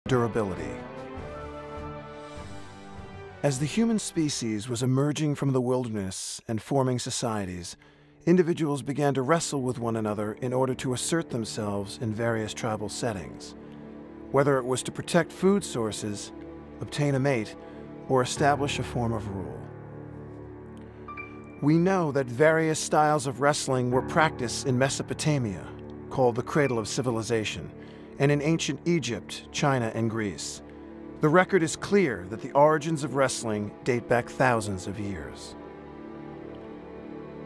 Durability. As the human species was emerging from the wilderness and forming societies, individuals began to wrestle with one another in order to assert themselves in various tribal settings. Whether it was to protect food sources, obtain a mate, or establish a form of rule. We know that various styles of wrestling were practiced in Mesopotamia, called the cradle of civilization, and in ancient Egypt, China, and Greece. The record is clear that the origins of wrestling date back thousands of years.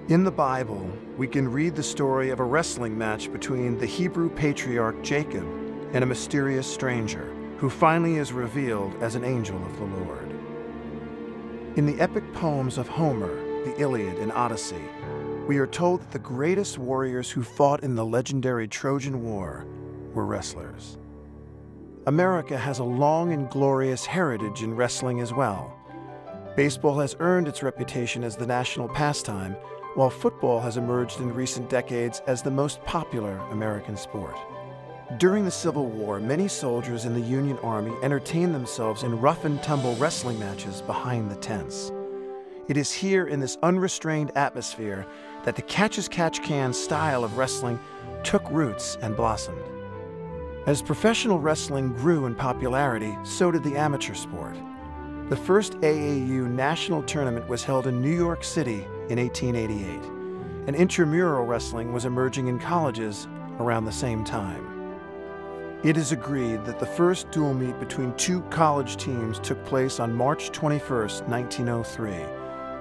In the Bible, we can read the story of a wrestling match between the Hebrew patriarch Jacob and a mysterious stranger, who finally is revealed as an angel of the Lord. In the epic poems of Homer, the Iliad and Odyssey, we are told that the greatest warriors who fought in the legendary Trojan War were wrestlers. America has a long and glorious heritage in wrestling as well. Baseball has earned its reputation as the national pastime, while football has emerged in recent decades as the most popular American sport. During the Civil War, many soldiers in the Union Army entertained themselves in rough-and-tumble wrestling matches behind the tents. It is here in this unrestrained atmosphere that the catch-as-catch-can style of wrestling took roots and blossomed. As professional wrestling grew in popularity, so did the amateur sport. The first AAU national tournament was held in New York City in 1888, and intramural wrestling was emerging in colleges around the same time. It is agreed that the first dual meet between two college teams took place on March 21, 1903,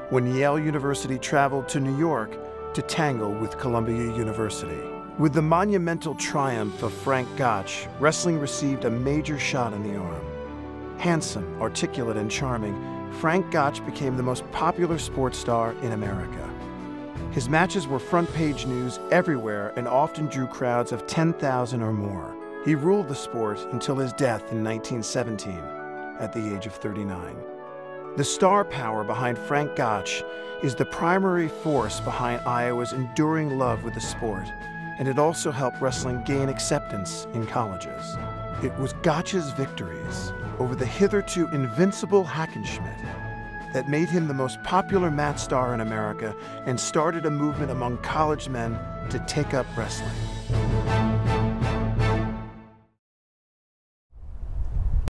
when Yale University traveled to New York to tangle with Columbia University. With the monumental triumph of Frank Gotch, wrestling received a major shot in the arm. Handsome, articulate, and charming, Frank Gotch became the most popular sports star in America. His matches were front-page news everywhere and often drew crowds of 10,000 or more. He ruled the sport until his death in 1917, at the age of 39. The star power behind Frank Gotch is the primary force behind Iowa's enduring love with the sport, and it also helped wrestling gain acceptance in colleges. It was Gotch's victories over the hitherto invincible Hackenschmidt that made him the most popular mat star in America and started a movement among college men to take up wrestling.